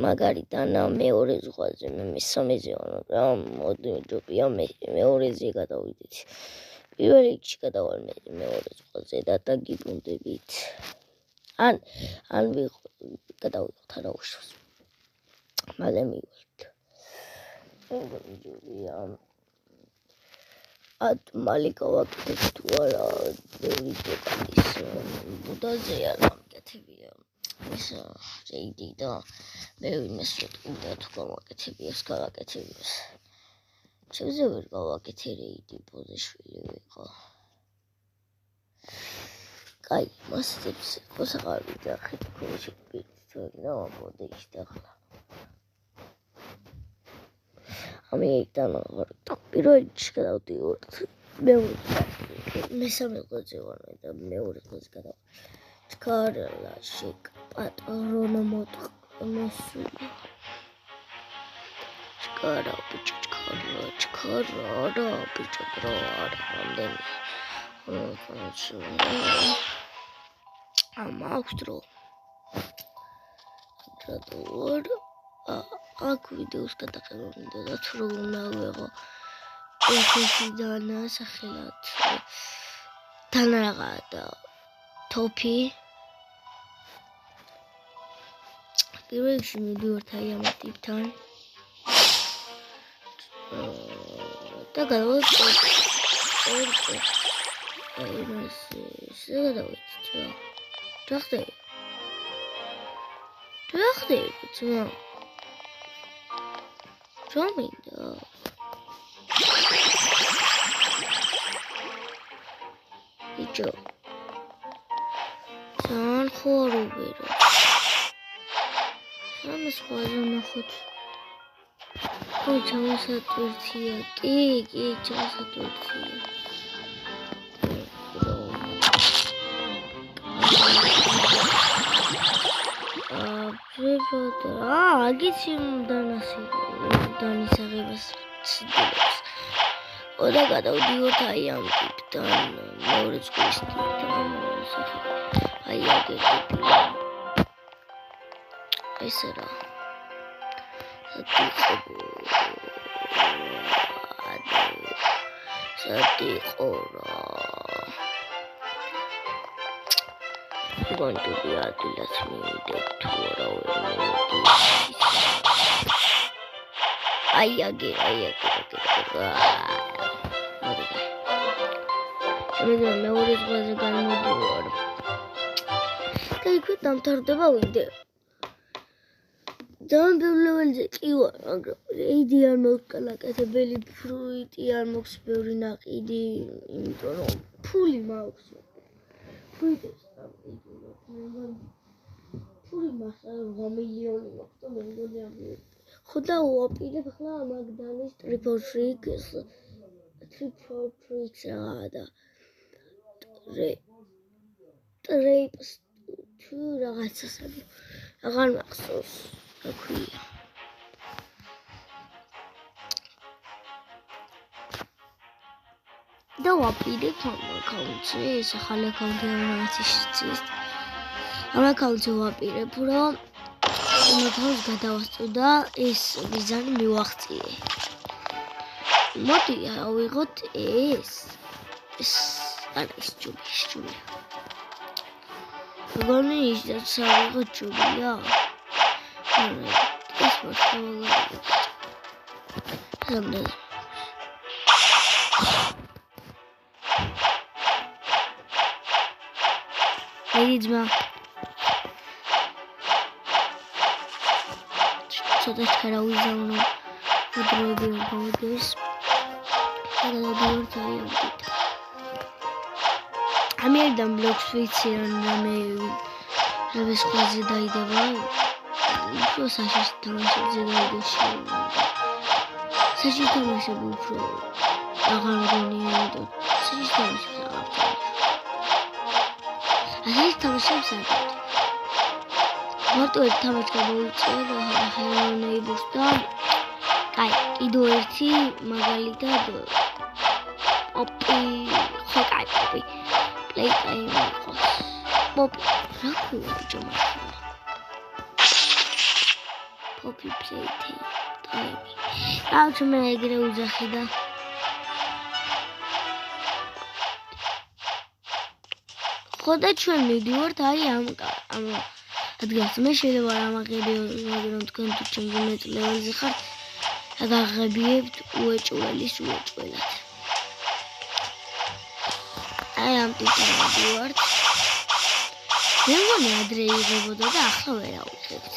მაგარიდან მეორე ზღვაზე მე მესამეზე ვარ, მაგრამ მოდი ჯობია მეორეზე გადავიდეთ. პირველ რიგში გადავალ მეორე ზღვაზე და დაგიბრუნდებით. ან გადავიდეთ არა უშავს. მალე მივალთ. ჯობია. მალე გავაკეთებ თუ არა ბევრი დოკადის ბუდაზეა გამკეთებია. ისა რეიდი და მე იმას ვიტყიდა თუ გავაკეთებიას გავაკეთებიას. შევზე ვერ გავაკეთე რეიდი ბოზეშვილი ვიყო. კაი, მასწრებს მოსაღარი და ხეთქოში პირცონა მოდეში დახლა. ამიტომ პირველ რიგში გადავდივართ. მესამე ზღვაზე ვარ და მეორე ზღვაზე გადავ. ჩქარალა შეკ პატრონო მოტყნოსული. ჩქარა ბიჭო ჩქარა ბიჭო რამდენი. მაქვს დრო. აქ ვიდეოს გადაყენება მინდა და თუ როგორ მოვეღო ესიდან სახელად თან რაღა და თოფი პირველ რიგში მივიდივართ აი ამ ტიპთან და გადავიდეთ აი მას შეგადავით რა ხდება Jominda. Ijo. San khorubero. Samas khazana khod. Ой, ჩავსატვირთია. კი, ჩავსატვირთია. აგიცი დანასი დანისაღებას ცდილობს. და გადავდივართ აი ამ ტიპთან, მეორე ზღვის ტიპთან, აი აგეთი. ესე რა. სატიყო რა. going to be at the last minute to Khuda wapile bkhla magdanis triple tricks rada rapes tu ragatsasabi agan maqsos akhia da wapile kaunce sakhale kaunce ragatsis ama kaunce wapile pura მოთავს გადავასწრდა ეს ვიზანი მივახციე. მოდი ავიღოთ ეს არა ეს ჯუბი. როგორი ისიც ავიღოთ ჯუბია? ეს მოსწავლე. რამდენი? ეიძმა Sada cara uzavno udrobi obodis. Sada dobivart ayamdit. Ameridan bloks ვიციან რამეს ხვაზე დაიდება. უფრო საშიშ თამაშებზე დაიდეში. საშიშ თამაშები უფრო აღარ მგონია და საშიშ თამაშებს აღარ საშიშ თამაშებს აღარ მარტო ერთ თამაშს გამოვიწია და ჰაერონეიბურს და კაი, კიდევ ერთი მაგალითად პოპი, ხო კაი, პოპი. პლეიტაიმი იყოს. პოპი, რა ქვია ბიჭო მართლა? copy plate. Out me ეგრე უძახი და ხოდა ჩვენ მივდივართ აი ამ ადგილას. მე შეიძლება არ ამაღებიო, მაგრამ თქვენ თუ ჩემზე მეტ ლეველზე ხართ, აგაღებიებთ უეჭველის უეჭველად. აი ამ ტიპთან მივდივართ. მე მგონი ადრე იღებოდა და ახლა ვერ ავიღებთ.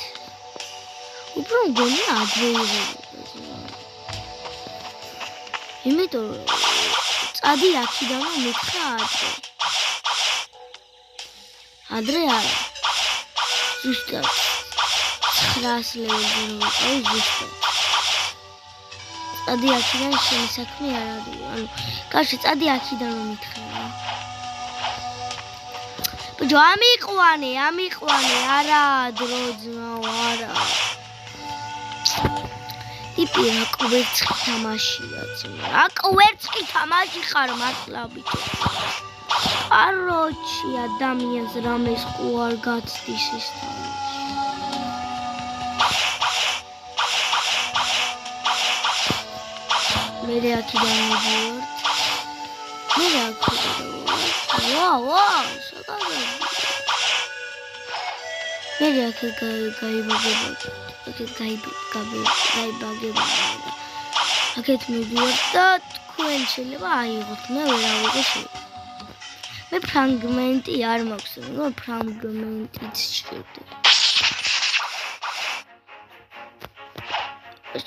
უფრო მგონი ადრე იღებოდა. იმიტომ რომ წადი აქედან მითხრა ადრე. ადრე არა. ზუსტად 900 ლეველზე რომ ვიყავი ზუსტად. წადი აქედან შენი საქმე არ არის. ანუ კაცი წადი აქედან რომ მითხრა. ბიჭო ამიყვანე, არა დროძმაო, არა. ტიპი რა კვერცხი თამაშია ძმა. რა კვერცხი თამაში ხარ მართლა ბიჭო. აროჩი ადამიანს რამეს ყო არ გაცდის ის თამაში. მე აქედან მივიდივართ. ვა, შეგაგები. მე გაიბაგება. აქეთ მივიდივართ და თქვენ შეიძლება აიღოთ, მე ვერ ავიღე შეიძლება. მე ფრაგმენტი არ მაქვს, მაგრამ ფრაგმენტიც შედი.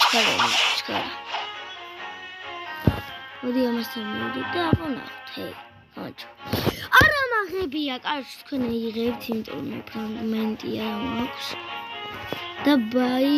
ჩქარა. მოდი ამასთან მივიდეთ და აბონავთ, ჰეი, მაჩო. არა მაღებია, კარგს თქვენ იღებთ, იმიტომ რომ ფრაგმენტი არ მაქვს. და ბაი